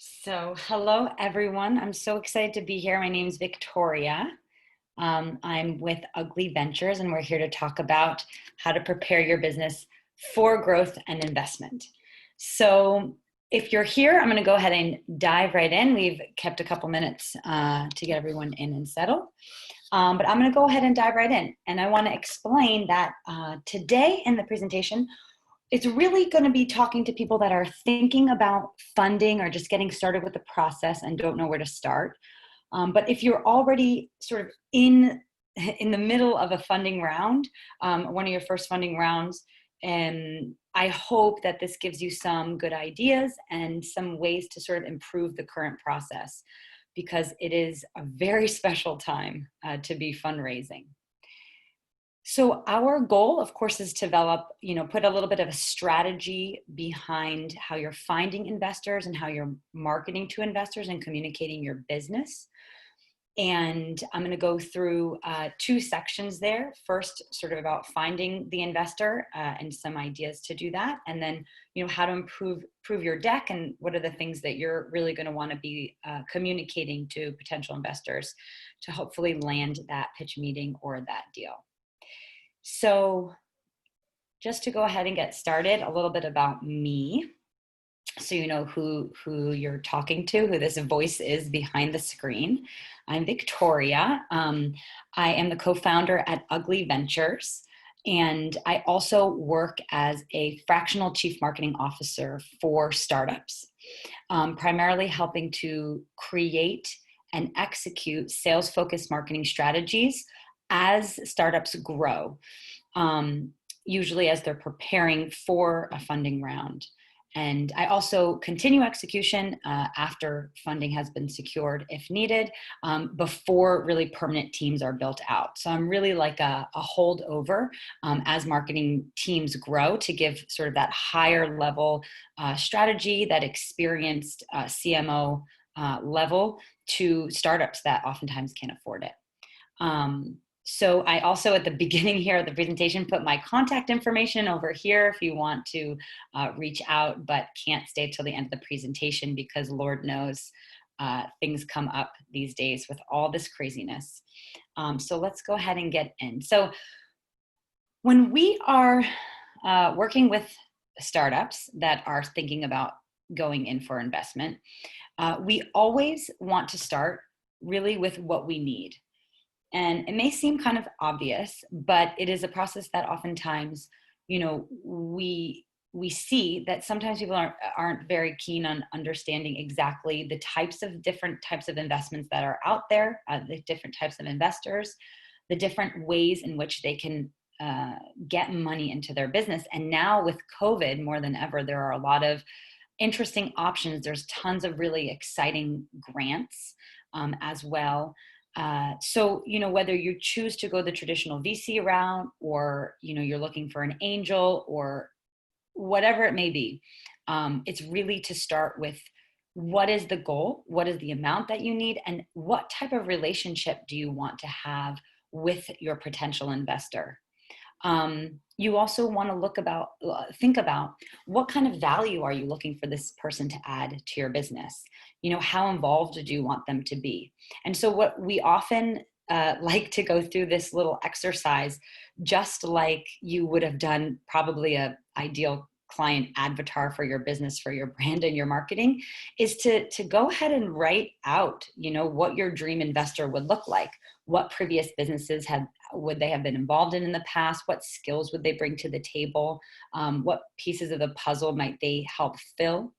Hello everyone. I'm so excited to be here. My name is Victoria. I'm with Ugly Ventures, and we're here to talk about how to prepare your business for growth and investment. So, if you're here, I'm going to go ahead and dive right in. We've kept a couple minutes to get everyone in and settled. But I'm going to go ahead and dive right in. And I want to explain that today in the presentation, it's really going to be talking to people that are thinking about funding or just getting started with the process and don't know where to start. But if you're already sort of in the middle of a funding round, one of your first funding rounds, and I hope that this gives you some good ideas and some ways to sort of improve the current process, because it is a very special time to be fundraising. So our goal, of course, is to develop, put a little bit of a strategy behind how you're finding investors and how you're marketing to investors and communicating your business. And I'm going to go through two sections there. First, sort of about finding the investor and some ideas to do that. And then, how to improve your deck and what are the things that you're really going to want to be communicating to potential investors to hopefully land that pitch meeting or that deal. So just to go ahead and get started, a little bit about me, so you know who you're talking to, who this voice is behind the screen. I'm Victoria. I am the co-founder at Ugly Ventures, and I also work as a fractional chief marketing officer for startups, primarily helping to create and execute sales-focused marketing strategies as startups grow, usually as they're preparing for a funding round. And I also continue execution after funding has been secured if needed, before really permanent teams are built out. So I'm really like a holdover as marketing teams grow to give sort of that higher level strategy, that experienced CMO level to startups that oftentimes can't afford it. So I also, at the beginning here of the presentation, put my contact information over here if you want to reach out, but can't stay till the end of the presentation because Lord knows things come up these days with all this craziness. So let's go ahead and get in. So when we are working with startups that are thinking about going in for investment, we always want to start really with what we need. And it may seem kind of obvious, but it is a process that oftentimes, we see that sometimes people aren't very keen on understanding exactly the different types of investments that are out there, the different types of investors, the different ways in which they can get money into their business. And now with COVID, more than ever, there are a lot of interesting options. There's tons of really exciting grants as well. So, whether you choose to go the traditional VC route or, you're looking for an angel or whatever it may be, it's really to start with what is the goal, what is the amount that you need, and what type of relationship do you want to have with your potential investor. You also want to think about what kind of value are you looking for this person to add to your business? How involved do you want them to be? And so what we often like to go through this little exercise, just like you would have done probably a ideal client avatar for your business, for your brand and your marketing, is to go ahead and write out, what your dream investor would look like. What previous businesses would they have been involved in the past? What skills would they bring to the table? What pieces of the puzzle might they help fill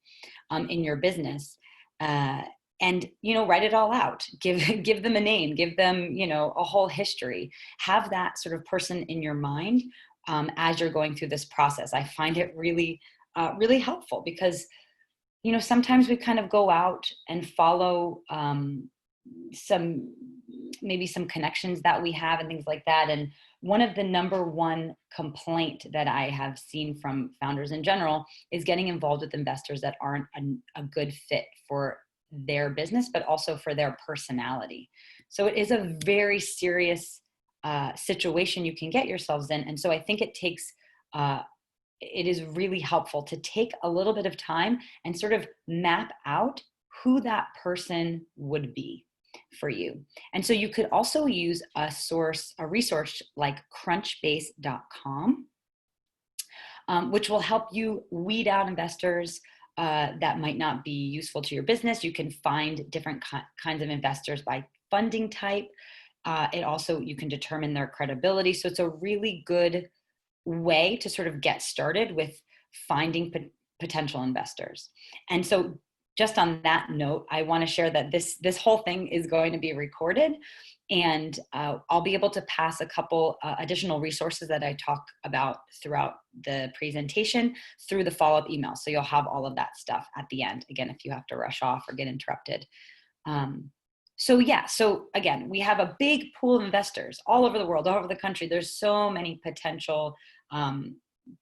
in your business? And write it all out. Give them a name. Give them a whole history. Have that sort of person in your mind as you're going through this process. I find it really, really helpful because sometimes we kind of go out and follow maybe some connections that we have and things like that. And one of the number one complaint that I have seen from founders in general is getting involved with investors that aren't a good fit for their business, but also for their personality. So it is a very serious situation you can get yourselves in. And so I think it is really helpful to take a little bit of time and sort of map out who that person would be for you. And so you could also use a resource like crunchbase.com, which will help you weed out investors that might not be useful to your business. You can find different kinds of investors by funding type. You can determine their credibility. So it's a really good way to sort of get started with finding potential investors. And so just on that note, I want to share that this whole thing is going to be recorded, and I'll be able to pass a couple additional resources that I talk about throughout the presentation through the follow-up email. So you'll have all of that stuff at the end, again, if you have to rush off or get interrupted. So again, we have a big pool of investors all over the world, all over the country. There's so many potential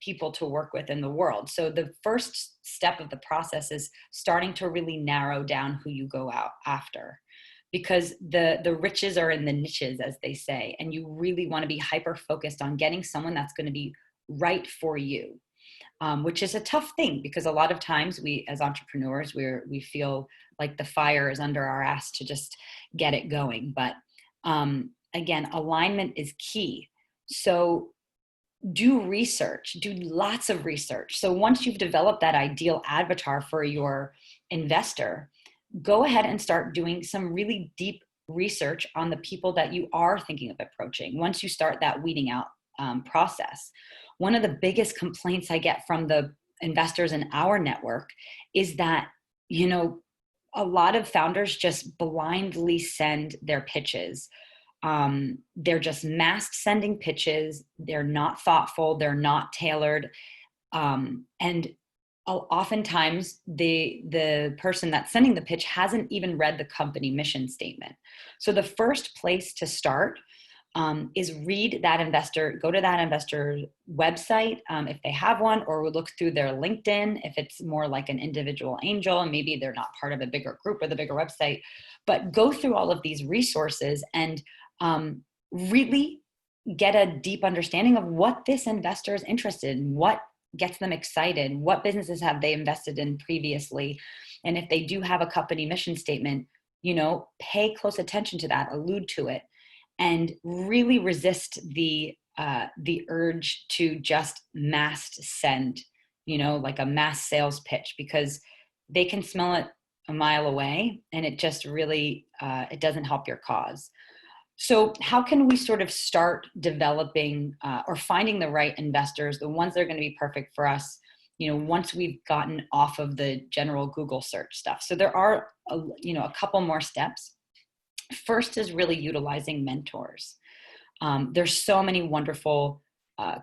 people to work with in the world. So the first step of the process is starting to really narrow down who you go out after, because the riches are in the niches, as they say, and you really want to be hyper focused on getting someone that's going to be right for you, which is a tough thing, because a lot of times we, as entrepreneurs, we feel like the fire is under our ass to just get it going. But again, alignment is key. So do research, do lots of research. So once you've developed that ideal avatar for your investor, go ahead and start doing some really deep research on the people that you are thinking of approaching. Once you start that weeding out process, one of the biggest complaints I get from the investors in our network is that, a lot of founders just blindly send their pitches. They're just mass sending pitches. They're not thoughtful. They're not tailored. And oftentimes the person that's sending the pitch hasn't even read the company mission statement. So the first place to start is read that investor, go to that investor's website if they have one, or look through their LinkedIn if it's more like an individual angel and maybe they're not part of a bigger group or the bigger website. But go through all of these resources and really get a deep understanding of what this investor is interested in, what gets them excited, what businesses have they invested in previously. And if they do have a company mission statement, pay close attention to that, allude to it, and really resist the urge to just mass send, like a mass sales pitch, because they can smell it a mile away, and it just really, it doesn't help your cause. So how can we sort of start developing or finding the right investors, the ones that are going to be perfect for us, once we've gotten off of the general Google search stuff? So there are, a couple more steps. First is really utilizing mentors. There's so many wonderful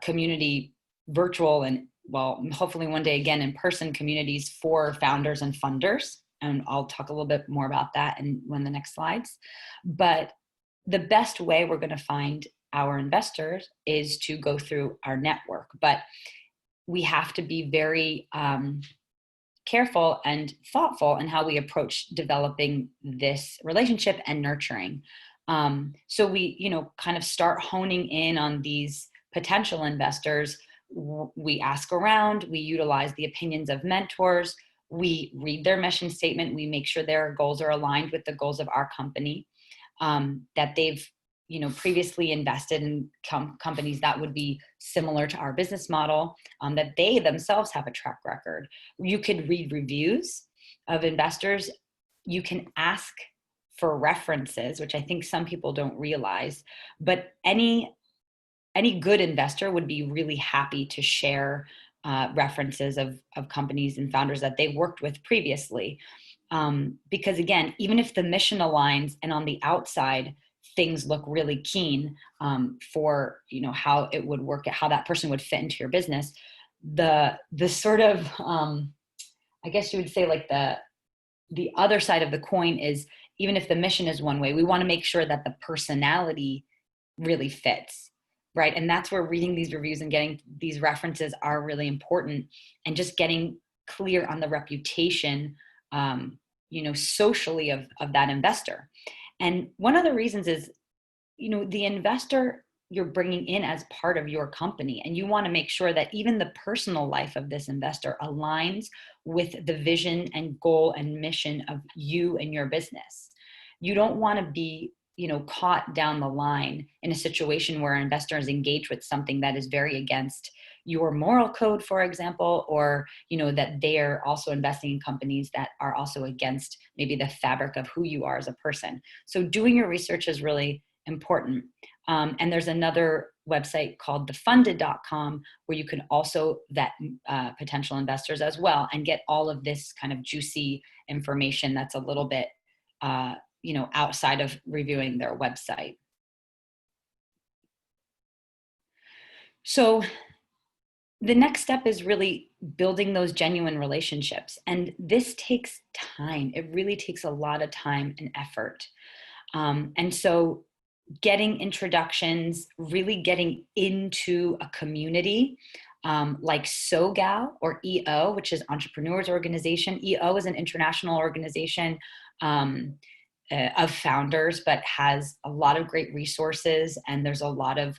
community, virtual and, well, hopefully one day again in person communities for founders and funders. And I'll talk a little bit more about that in one of the next slides. But the best way we're going to find our investors is to go through our network. But we have to be very careful and thoughtful in how we approach developing this relationship and nurturing. So we, kind of start honing in on these potential investors. We ask around, we utilize the opinions of mentors, we read their mission statement, we make sure their goals are aligned with the goals of our company, that they've, previously invested in companies that would be similar to our business model, that they themselves have a track record. You could read reviews of investors. You can ask for references, which I think some people don't realize, but any good investor would be really happy to share references of companies and founders that they've worked with previously. Because again, even if the mission aligns and on the outside things look really keen for how it would work, how that person would fit into your business, the sort of I guess you would say like the other side of the coin is, even if the mission is one way, we want to make sure that the personality really fits, right? And that's where reading these reviews and getting these references are really important, and just getting clear on the reputation socially of that investor. And one of the reasons is, the investor you're bringing in as part of your company. And you want to make sure that even the personal life of this investor aligns with the vision and goal and mission of you and your business. You don't want to be, caught down the line in a situation where an investor is engaged with something that is very against your moral code, for example, or, that they're also investing in companies that are also against maybe the fabric of who you are as a person. So doing your research is really important. And there's another website called thefunded.com where you can also vet potential investors as well and get all of this kind of juicy information that's a little bit, outside of reviewing their website. So the next step is really building those genuine relationships. And this takes time. It really takes a lot of time and effort. And so getting introductions, really getting into a community like SOGAL or EO, which is Entrepreneurs Organization. EO is an international organization of founders, but has a lot of great resources, and there's a lot of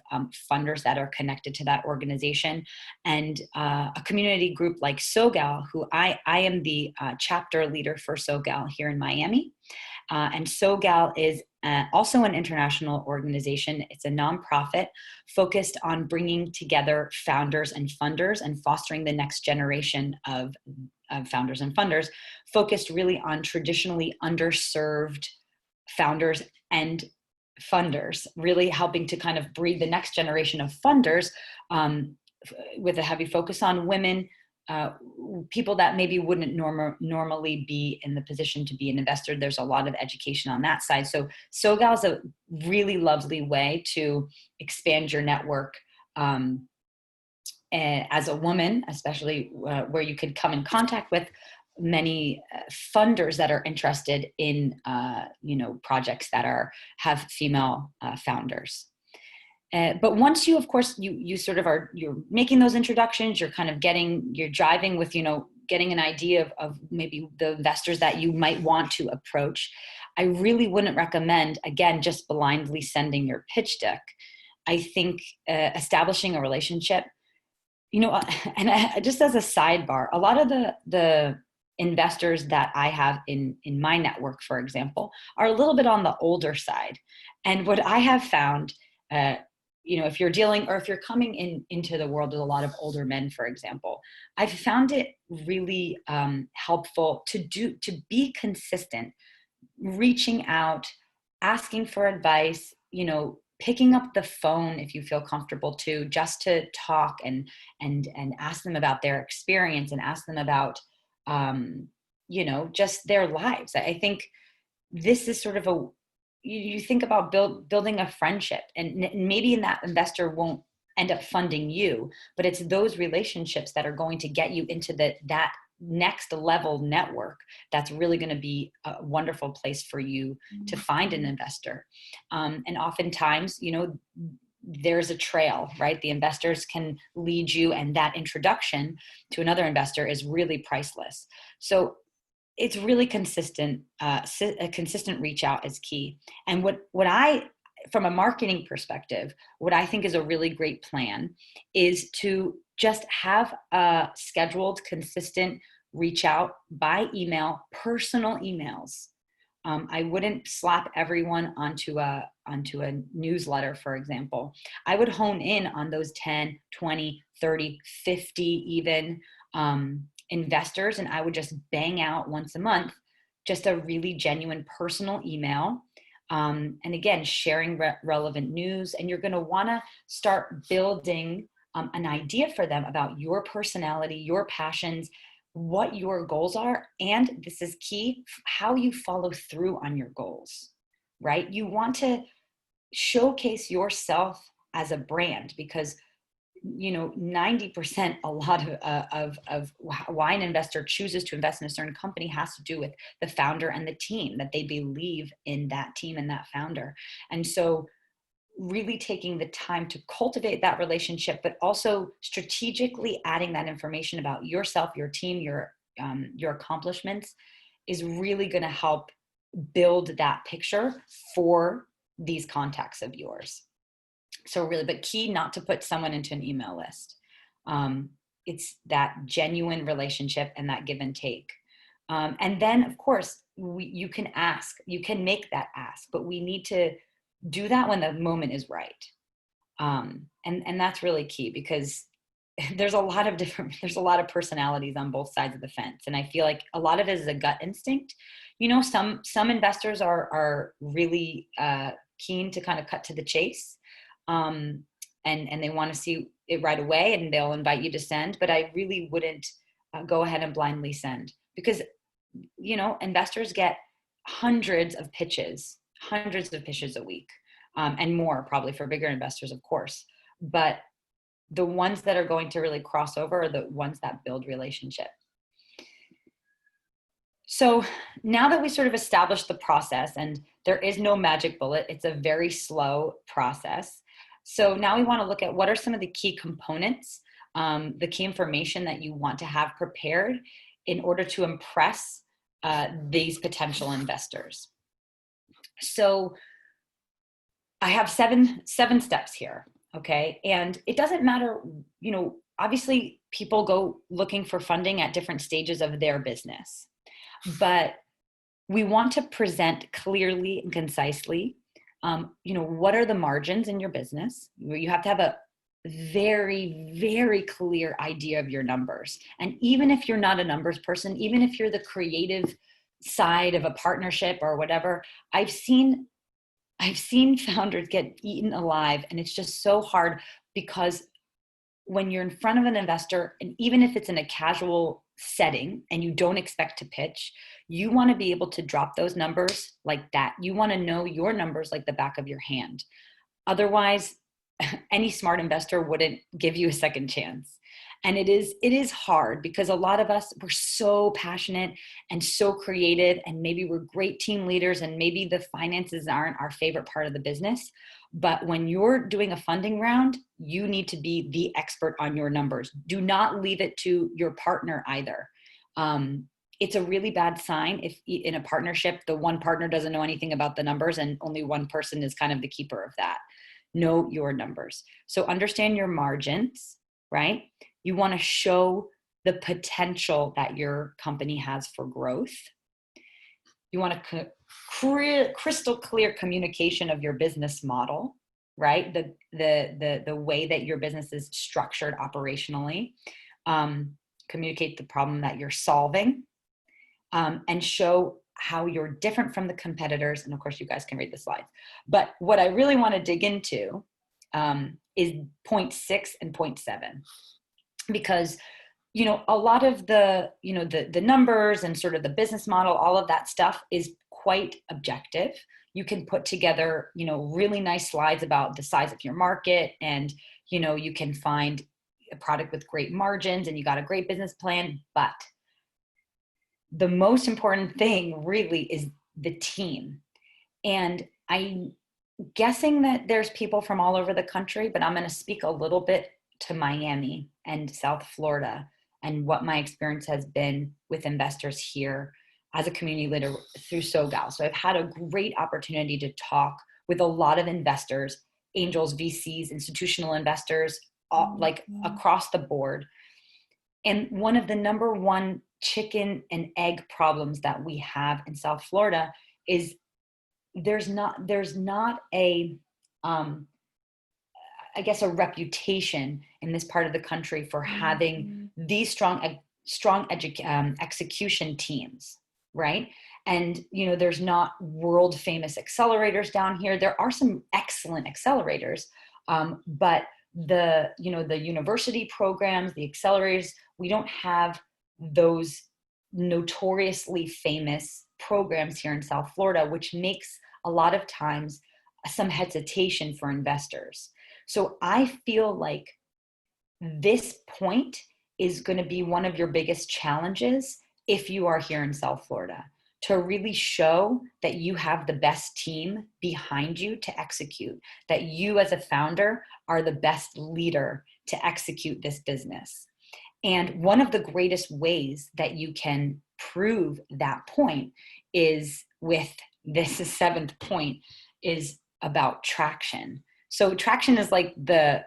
funders that are connected to that organization. And a community group like SOGAL, who I am the chapter leader for SOGAL here in Miami. And SOGAL is also an international organization. It's a nonprofit focused on bringing together founders and funders and fostering the next generation of founders and funders, focused really on traditionally underserved founders and funders, really helping to kind of breed the next generation of funders with a heavy focus on women, people that maybe wouldn't normally be in the position to be an investor. There's a lot of education on that side. So SOGAL is a really lovely way to expand your network as a woman, especially where you could come in contact with many funders that are interested in projects that have female founders. But once you, of course, you sort of you're making those introductions, you're kind of you're driving with, getting an idea of maybe the investors that you might want to approach. I really wouldn't recommend, again, just blindly sending your pitch deck. I think establishing a relationship, and just as a sidebar, a lot of the investors that I have in my network, for example, are a little bit on the older side. And what I have found, if you're dealing or if you're coming into the world with a lot of older men, for example, I've found it really helpful to be consistent, reaching out, asking for advice, picking up the phone if you feel comfortable to, just to talk and ask them about their experience and ask them about just their lives. I think this is sort of you think about building a friendship, and maybe that investor won't end up funding you, but it's those relationships that are going to get you into that next level network that's really going to be a wonderful place for you to find an investor. And oftentimes, there's a trail, right? The investors can lead you, and that introduction to another investor is really priceless. So it's really consistent. A consistent reach out is key. And what I, from a marketing perspective, what I think is a really great plan is to just have a scheduled, consistent reach out by email, personal emails. I wouldn't slap everyone onto a newsletter, for example. I would hone in on those 10, 20, 30, 50 even investors, and I would just bang out once a month just a really genuine personal email. And again, sharing relevant news. And you're going to want to start building an idea for them about your personality, your passions, what your goals are, and this is key, how you follow through on your goals, right? You want to showcase yourself as a brand, because 90%, a lot of why an investor chooses to invest in a certain company has to do with the founder and the team, that they believe in that team and that founder. And so really taking the time to cultivate that relationship, but also strategically adding that information about yourself, your team, your accomplishments, is really going to help build that picture for these contacts of yours. So really, but key not to put someone into an email list. It's that genuine relationship and that give and take. And then, of course, you can ask, you can make that ask, but we need to do that when the moment is right. And that's really key, because there's a lot of personalities on both sides of the fence. And I feel like a lot of it is a gut instinct. Some investors are really keen to kind of cut to the chase. And they want to see it right away, and they'll invite you to send. But I really wouldn't go ahead and blindly send, because, investors get hundreds of pitches a week, and more probably for bigger investors, of course. But the ones that are going to really cross over are the ones that build relationship. So now that we sort of established the process, and there is no magic bullet, it's a very slow process. So now we want to look at what are some of the key components, the key information that you want to have prepared in order to impress these potential investors. So I have seven steps here. Okay. And it doesn't matter, obviously people go looking for funding at different stages of their business, but we want to present clearly and concisely, what are the margins in your business? You have to have a very, very clear idea of your numbers. And even if you're not a numbers person, even if you're the creative side of a partnership or whatever, I've seen founders get eaten alive. And it's just so hard, because when you're in front of an investor, and even if it's in a casual setting and you don't expect to pitch, you want to be able to drop those numbers like that. You want to know your numbers like the back of your hand. Otherwise, any smart investor wouldn't give you a second chance. And it is hard, because a lot of us, we're so passionate and so creative, and maybe we're great team leaders, and maybe the finances aren't our favorite part of the business. But when you're doing a funding round, you need to be the expert on your numbers. Do not leave it to your partner either. It's a really bad sign if in a partnership, the one partner doesn't know anything about the numbers and only one person is kind of the keeper of that. Know your numbers. So understand your margins, right? You want to show the potential that your company has for growth. You want to crystal clear communication of your business model, right? The way that your business is structured operationally. Communicate the problem that you're solving, and show how you're different from the competitors. And of course, you guys can read the slides. But what I really want to dig into is point 6 and point 7, because a lot of the the numbers and sort of the business model, all of that stuff is quite objective. You can put together really nice slides about the size of your market, and you can find a product with great margins, and you got a great business plan. But the most important thing really is the team. And I'm guessing that there's people from all over the country, but I'm going to speak a little bit to Miami and South Florida and what my experience has been with investors here as a community leader through SoGal. So I've had a great opportunity to talk with a lot of investors, angels, VCs, institutional investors, like across the board. And one of the number one chicken and egg problems that we have in South Florida is there's not a I guess a reputation in this part of the country for having these strong execution teams, right? And there's not world famous accelerators down here. There are some excellent accelerators, but the university programs, the accelerators, we don't have those notoriously famous programs here in South Florida, which makes a lot of times some hesitation for investors. So I feel like this point is going to be one of your biggest challenges if you are here in South Florida, to really show that you have the best team behind you to execute, that you as a founder are the best leader to execute this business. And one of the greatest ways that you can prove that point is with this 7th point, is about traction. So traction is like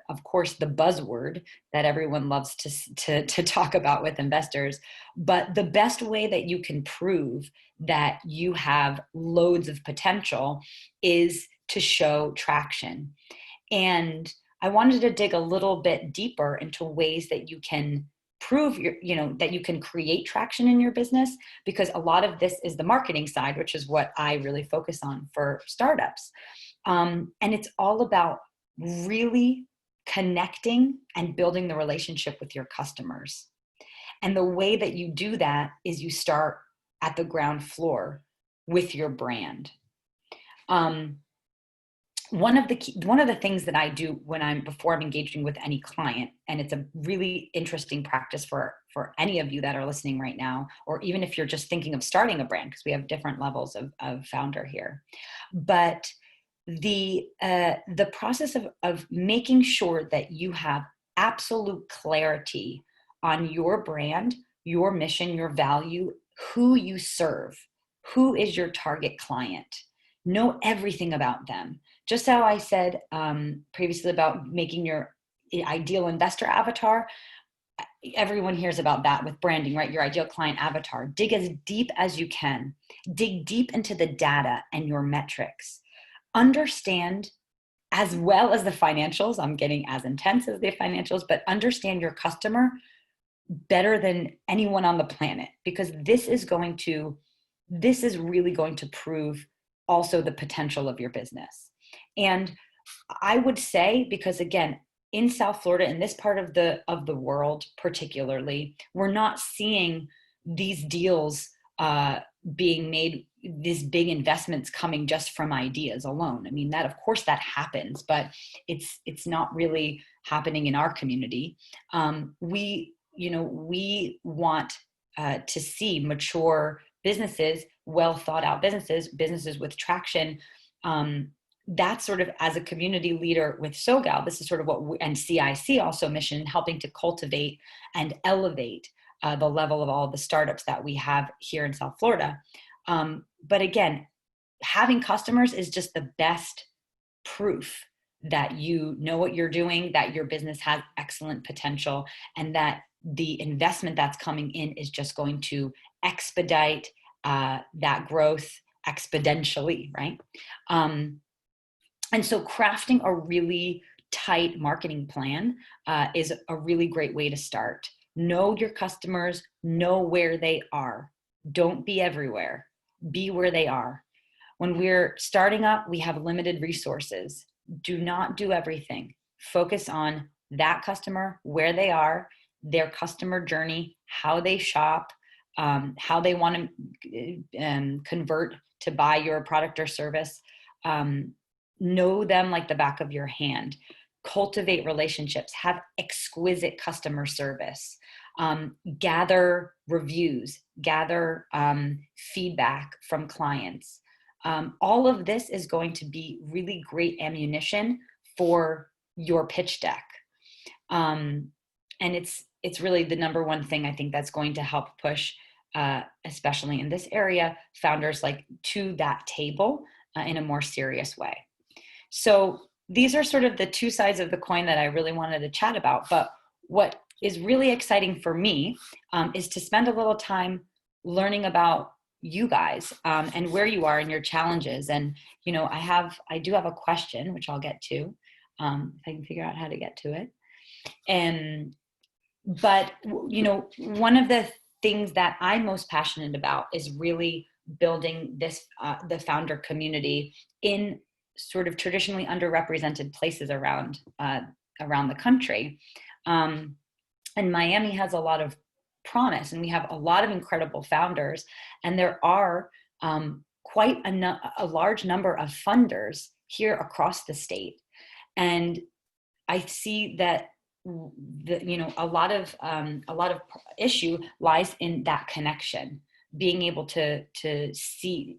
of course, the buzzword that everyone loves to talk about with investors. But the best way that you can prove that you have loads of potential is to show traction. And I wanted to dig a little bit deeper into ways that you can prove that you can create traction in your business, because a lot of this is the marketing side, which is what I really focus on for startups. And it's all about really connecting and building the relationship with your customers. And the way that you do that is you start at the ground floor with your brand. One of the things that I do before I'm engaging with any client, and it's a really interesting practice for any of you that are listening right now, or even if you're just thinking of starting a brand, because we have different levels of founder here. But the process of making sure that you have absolute clarity on your brand, your mission, your value, who you serve, who is your target client. Know everything about them. Just how I said previously about making your ideal investor avatar, everyone hears about that with branding, right? Your ideal client avatar. Dig as deep as you can. Dig deep into the data and your metrics. Understand, as well as the financials, I'm getting as intense as the financials, but understand your customer better than anyone on the planet, because this is really going to prove also the potential of your business. And I would say, because again, in South Florida, in this part of the world particularly, we're not seeing these deals being made, these big investments coming just from ideas alone. I mean, that of course that happens, but it's not really happening in our community. We want to see mature businesses, well thought out businesses with traction. That's sort of, as a community leader with SoGal, this is sort of and CIC also mission, helping to cultivate and elevate the level of all the startups that we have here in South Florida. But again, having customers is just the best proof that you know what you're doing, that your business has excellent potential, and that the investment that's coming in is just going to expedite that growth exponentially, right? And so crafting a really tight marketing plan is a really great way to start. Know your customers, know where they are. Don't be everywhere. Be where they are. When we're starting up, we have limited resources. Do not do everything. Focus on that customer, where they are, their customer journey, how they shop, how they want to convert to buy your product or service. Know them like the back of your hand. Cultivate relationships. Have exquisite customer service. Gather reviews. Gather feedback from clients. All of this is going to be really great ammunition for your pitch deck. And it's really the number one thing I think that's going to help push, especially in this area, founders like to that table in a more serious way. So these are sort of the two sides of the coin that I really wanted to chat about. But what is really exciting for me is to spend a little time learning about you guys and where you are in your challenges. And, I do have a question, which I'll get to, if I can figure out how to get to it. But one of the things that I'm most passionate about is really building this, the founder community in sort of traditionally underrepresented places around the country. And Miami has a lot of promise, and we have a lot of incredible founders, and there are quite a large number of funders here across the state. And I see that a lot of issue lies in that connection, being able to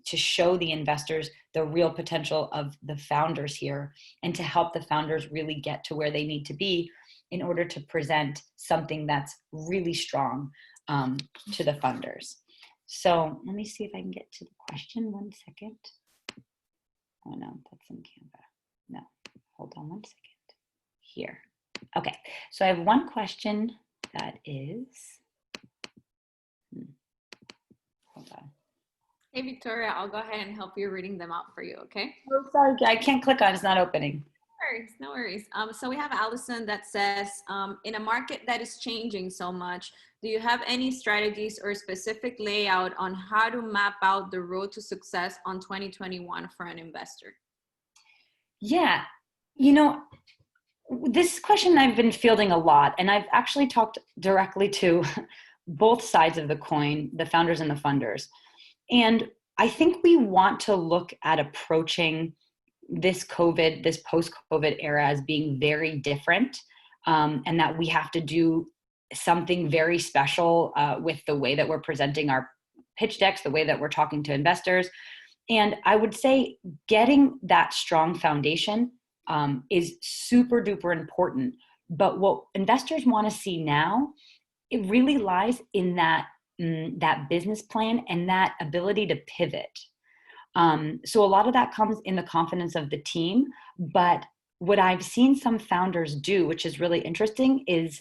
show the investors the real potential of the founders here, and to help the founders really get to where they need to be in order to present something that's really strong to the funders. So let me see if I can get to the question. 1 second. Oh no, that's in Canva. No, hold on one second here. Okay, so I have one question that is, hold on. Hey, Victoria, I'll go ahead and help you reading them out for you, okay? Oh, sorry, I can't click on, it's not opening. No worries. So we have Allison that says, in a market that is changing so much, do you have any strategies or specific layout on how to map out the road to success on 2021 for an investor? Yeah, you know, this question I've been fielding a lot, and I've actually talked directly to both sides of the coin, the founders and the funders. And I think we want to look at approaching this post-COVID era as being very different, and that we have to do something very special with the way that we're presenting our pitch decks, the way that we're talking to investors. And I would say getting that strong foundation is super duper important. But what investors want to see now, it really lies in that business plan and that ability to pivot. So a lot of that comes in the confidence of the team. But what I've seen some founders do, which is really interesting, is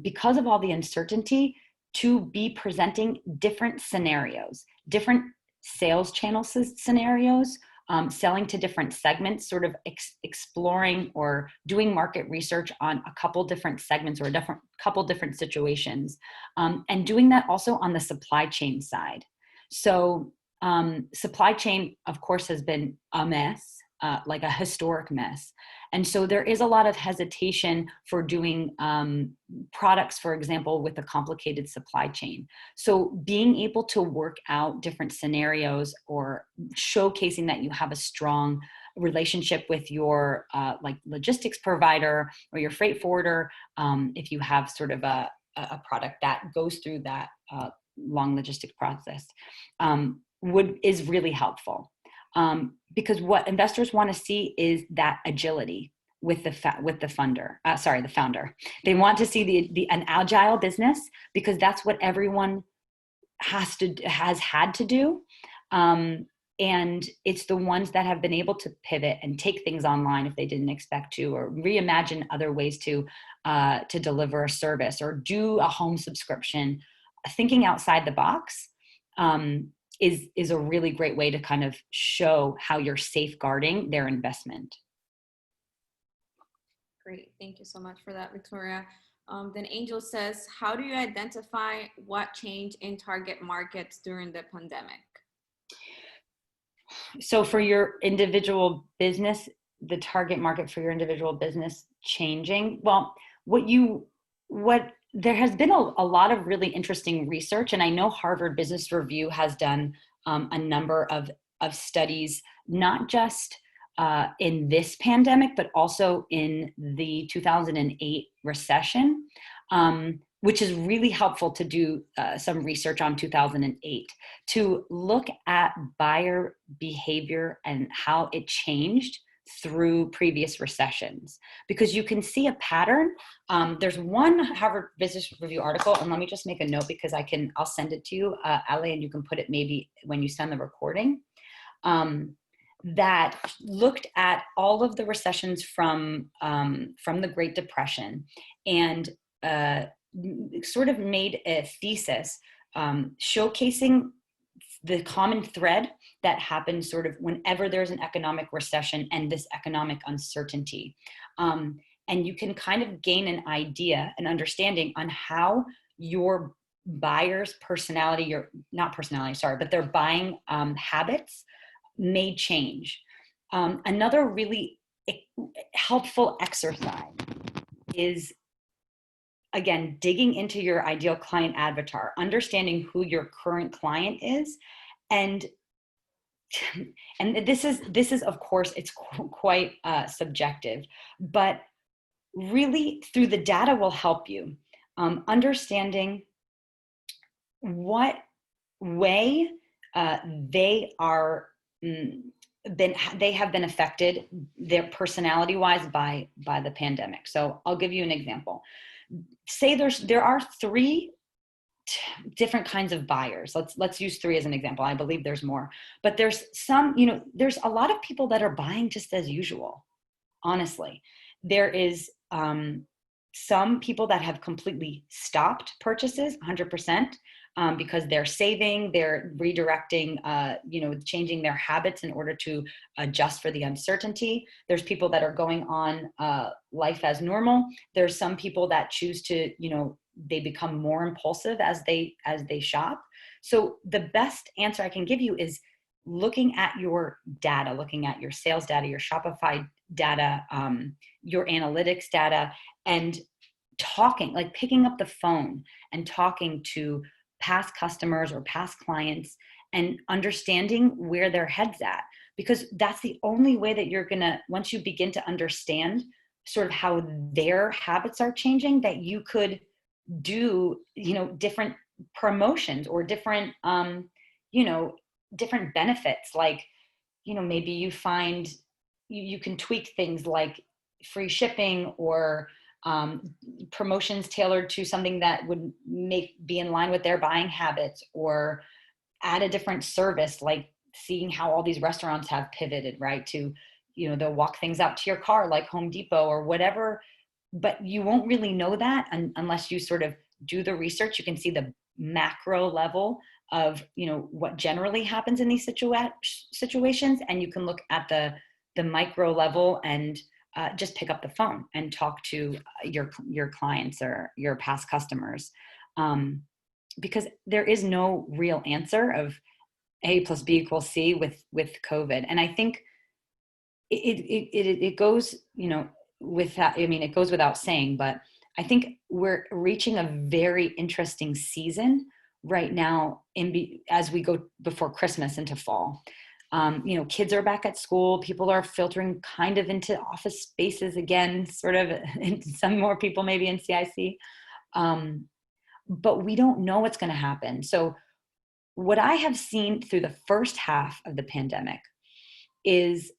because of all the uncertainty, to be presenting different scenarios, different sales channel scenarios, selling to different segments, sort of exploring or doing market research on a couple different segments or a couple different situations, and doing that also on the supply chain side. So supply chain, of course, has been a mess, like a historic mess. And so there is a lot of hesitation for doing products, for example, with a complicated supply chain. So being able to work out different scenarios or showcasing that you have a strong relationship with your like logistics provider or your freight forwarder, if you have sort of a product that goes through that long logistics process, is really helpful. Because what investors want to see is that agility with the founder. They want to see an agile business, because that's what everyone has had to do. And it's the ones that have been able to pivot and take things online if they didn't expect to, or reimagine other ways to deliver a service or do a home subscription. Thinking outside the box is a really great way to kind of show how you're safeguarding their investment. Great, thank you so much for that, Victoria. Then Angel says, how do you identify what changed in target markets during the pandemic? So for your individual business, the target market for your individual business changing, well, there has been a lot of really interesting research, and I know Harvard Business Review has done a number of studies, not just in this pandemic, but also in the 2008 recession, which is really helpful to do some research on 2008, to look at buyer behavior and how it changed through previous recessions, because you can see a pattern. There's one Harvard Business Review article, and let me just make a note because I'll send it to you, Ali, and you can put it maybe when you send the recording, that looked at all of the recessions from the Great Depression, and sort of made a thesis showcasing the common thread that happens sort of whenever there's an economic recession and this economic uncertainty. And you can kind of gain an idea, an understanding on how your buyer's but their buying habits may change. Another really helpful exercise is, again, digging into your ideal client avatar, understanding who your current client is, and this is of course, it's quite subjective, but really through the data will help you understanding what way they have been affected, their personality wise, by the pandemic. So I'll give you an example. Say there are three different kinds of buyers. Let's use three as an example. I believe there's more, but there's some, there's a lot of people that are buying just as usual. honestly. There is some people that have completely stopped purchases 100%, because they're saving, they're redirecting, changing their habits in order to adjust for the uncertainty. There's people that are going on life as normal. There's some people that choose to, they become more impulsive as they shop. So the best answer I can give you is looking at your data, looking at your sales data, your Shopify data, your analytics data, and talking, like picking up the phone and talking to past customers or past clients and understanding where their head's at. Because that's the only way that you're gonna, once you begin to understand sort of how their habits are changing, that you could do, different promotions or different, different benefits. Like, maybe you find you can tweak things like free shipping or promotions tailored to something that would be in line with their buying habits, or add a different service, like seeing how all these restaurants have pivoted, right? To, they'll walk things out to your car like Home Depot or whatever. But you won't really know that unless you sort of do the research. You can see the macro level of, what generally happens in these situations. And you can look at the micro level and just pick up the phone and talk to your clients or your past customers, because there is no real answer of A plus B equals C with COVID. And I think it goes, with that. I mean, it goes without saying, but I think we're reaching a very interesting season right now as we go before Christmas into fall. Kids are back at school. People are filtering kind of into office spaces again, sort of, some more people maybe in CIC. But we don't know what's going to happen. So what I have seen through the first half of the pandemic is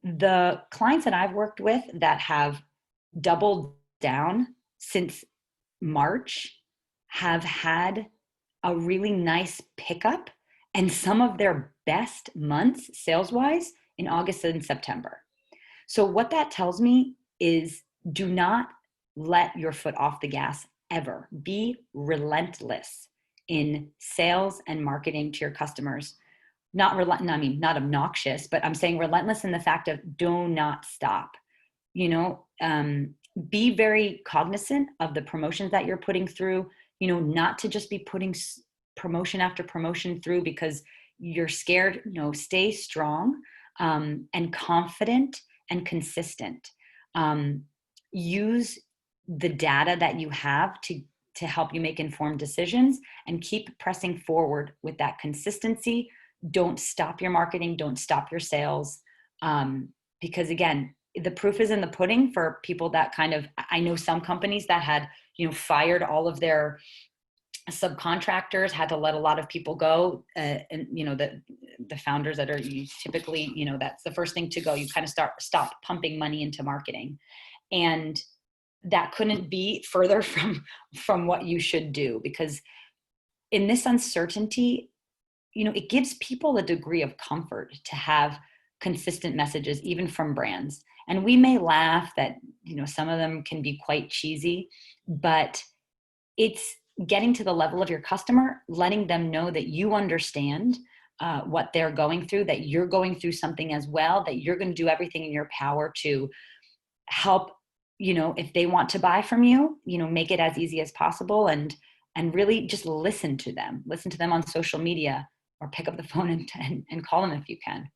the clients that I've worked with that have doubled down since March have had a really nice pickup and some of their best months sales wise in August and September. So what that tells me is, do not let your foot off the gas ever. Be relentless in sales and marketing to your customers. Not obnoxious, but I'm saying relentless in the fact of do not stop. Be very cognizant of the promotions that you're putting through, not to just be putting promotion after promotion through because you're scared. Stay strong, and confident and consistent. Use the data that you have to help you make informed decisions, and keep pressing forward with that consistency. Don't stop your marketing. Don't stop your sales. Because again, the proof is in the pudding for people that I know some companies that had, fired all of their subcontractors, had to let a lot of people go. And, the founders that are typically, that's the first thing to go. You kind of stop pumping money into marketing. And that couldn't be further from what you should do, because in this uncertainty, it gives people a degree of comfort to have consistent messages, even from brands. And we may laugh that, some of them can be quite cheesy, but it's getting to the level of your customer, letting them know that you understand what they're going through, that you're going through something as well, that you're going to do everything in your power to help, if they want to buy from you, make it as easy as possible, and really just listen to them on social media, or pick up the phone and call them if you can.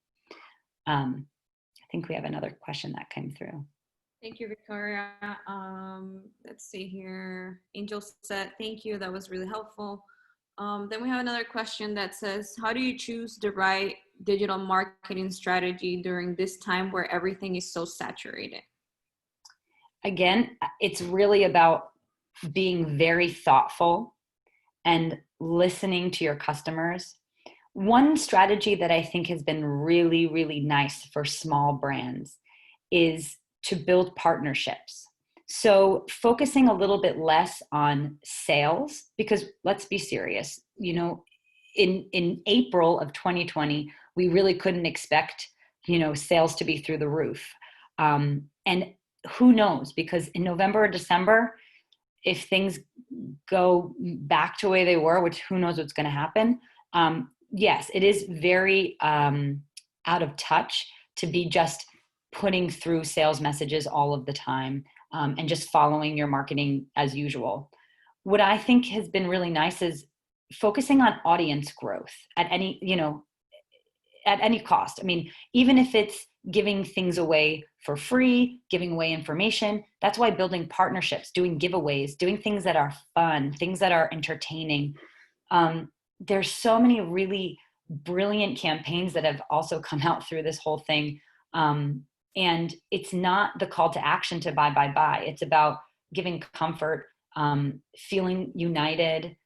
I think we have another question that came through. Thank you, Victoria. Let's see here. Angel said, thank you. That was really helpful. Then we have another question that says, how do you choose the right digital marketing strategy during this time where everything is so saturated? Again, it's really about being very thoughtful and listening to your customers. One strategy that I think has been really, really nice for small brands is to build partnerships. So focusing a little bit less on sales, because let's be serious, in April of 2020, we really couldn't expect, sales to be through the roof. And who knows, because in November or December, if things go back to the way they were, which who knows what's going to happen. Yes, it is very out of touch to be just putting through sales messages all of the time, and just following your marketing as usual. What I think has been really nice is focusing on audience growth at any, at any cost. I mean, even if it's giving things away for free, giving away information, that's why building partnerships, doing giveaways, doing things that are fun, things that are entertaining. There's so many really brilliant campaigns that have also come out through this whole thing. And it's not the call to action to buy, buy, buy. It's about giving comfort, feeling united,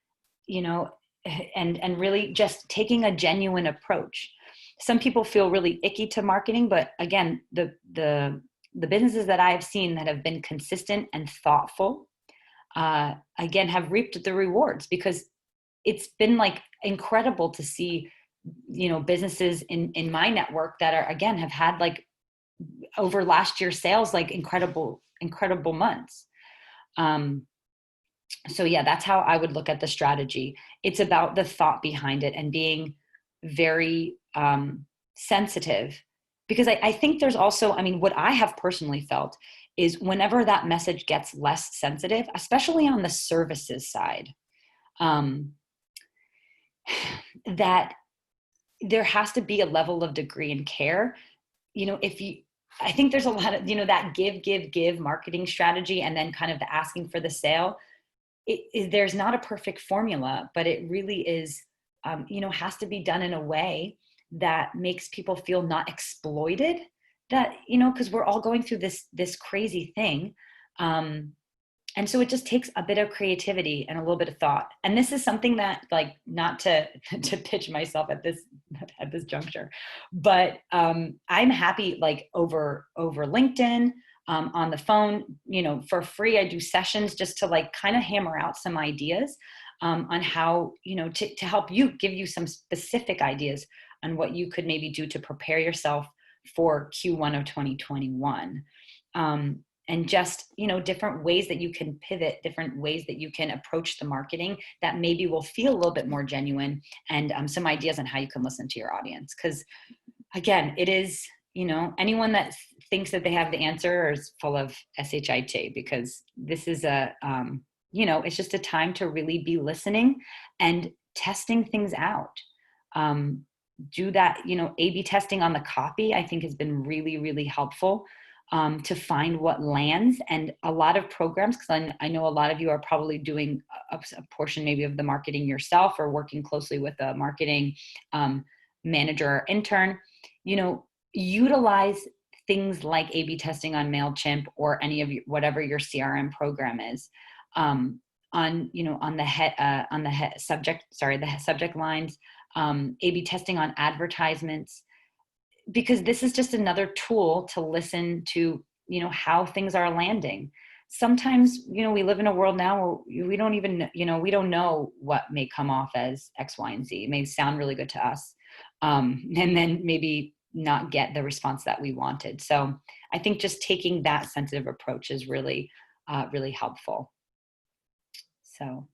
and really just taking a genuine approach. Some people feel really icky to marketing, but again, the businesses that I have seen that have been consistent and thoughtful, again, have reaped the rewards, because it's been like incredible to see, businesses in my network that are, again, have had like over last year's sales, like incredible months. So yeah, that's how I would look at the strategy. It's about the thought behind it and being very sensitive, because I think there's also, I mean, what I have personally felt is whenever that message gets less sensitive, especially on the services side, that there has to be a level of degree and care. I think there's a lot of, that give marketing strategy, and then kind of the asking for the sale. There's not a perfect formula, but it really is, has to be done in a way that makes people feel not exploited, that, because we're all going through this crazy thing. And so it just takes a bit of creativity and a little bit of thought. And this is something that, like, not to pitch myself at this juncture, but I'm happy, like, over LinkedIn, on the phone, for free. I do sessions just to, like, kind of hammer out some ideas on how, to help give you some specific ideas on what you could maybe do to prepare yourself for Q1 of 2021. And just, different ways that you can pivot, different ways that you can approach the marketing that maybe will feel a little bit more genuine, and some ideas on how you can listen to your audience. Because again, it is, anyone that thinks that they have the answer is full of shit, because this is it's just a time to really be listening and testing things out. Do that, A/B testing on the copy, I think, has been really, really helpful. To find what lands. And a lot of programs, because I know a lot of you are probably doing a portion maybe of the marketing yourself, or working closely with a marketing manager or intern, utilize things like A/B testing on MailChimp or any of whatever your CRM program is, on the subject lines, A/B testing on advertisements, because this is just another tool to listen to, how things are landing. Sometimes, we live in a world now where we don't even, we don't know what may come off as X, Y, and Z. It may sound really good to us, and then maybe not get the response that we wanted. So I think just taking that sensitive approach is really, really helpful. So,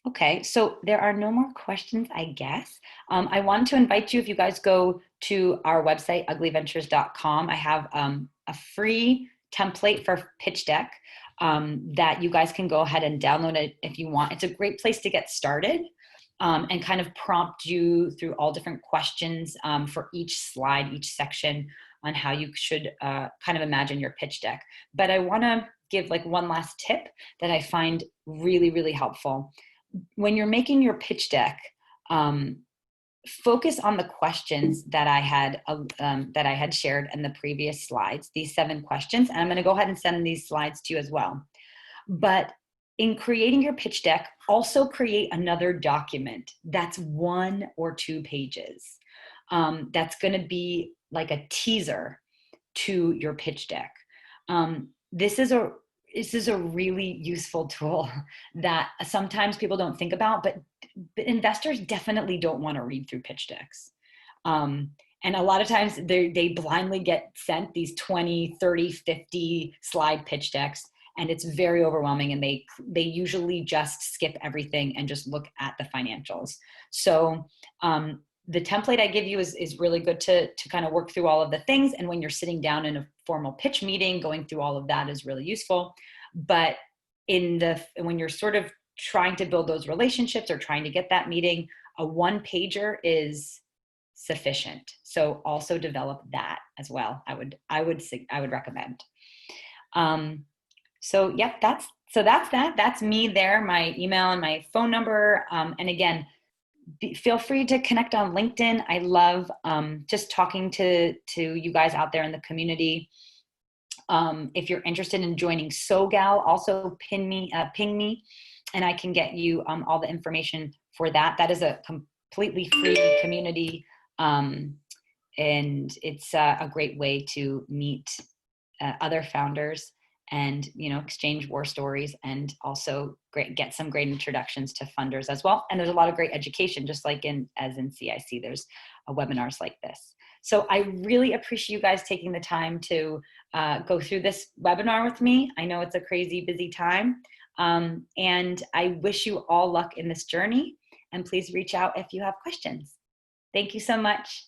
okay, so there are no more questions, I guess. I want to invite you, if you guys go to our website, uglyventures.com, I have a free template for pitch deck that you guys can go ahead and download it if you want. It's a great place to get started, and kind of prompt you through all different questions for each slide, each section, on how you should kind of imagine your pitch deck. But I want to give like one last tip that I find really, really helpful. When you're making your pitch deck, focus on the questions that I had shared in the previous slides, these 7 questions. And I'm going to go ahead and send these slides to you as well. But in creating your pitch deck, also create another document that's 1 or 2 pages. That's going to be like a teaser to your pitch deck. This is a really useful tool that sometimes people don't think about, but investors definitely don't want to read through pitch decks. And a lot of times they blindly get sent these 20, 30, 50 slide pitch decks, and it's very overwhelming, and they usually just skip everything and just look at the financials. So the template I give you is really good to kind of work through all of the things. And when you're sitting down in a formal pitch meeting, going through all of that is really useful. But when you're sort of trying to build those relationships or trying to get that meeting, a one pager is sufficient. So also develop that as well. I would recommend. So yep, that's that. That's me there, my email and my phone number. And again, feel free to connect on LinkedIn. I love just talking to you guys out there in the community. If you're interested in joining SoGal, also ping me, and I can get you all the information for that. That is a completely free community, and it's a great way to meet other founders and exchange war stories, and also get some great introductions to funders as well. And there's a lot of great education, just like as in CIC, there's webinars like this. So I really appreciate you guys taking the time to go through this webinar with me. I know it's a crazy busy time, and I wish you all luck in this journey, and please reach out if you have questions. Thank you so much.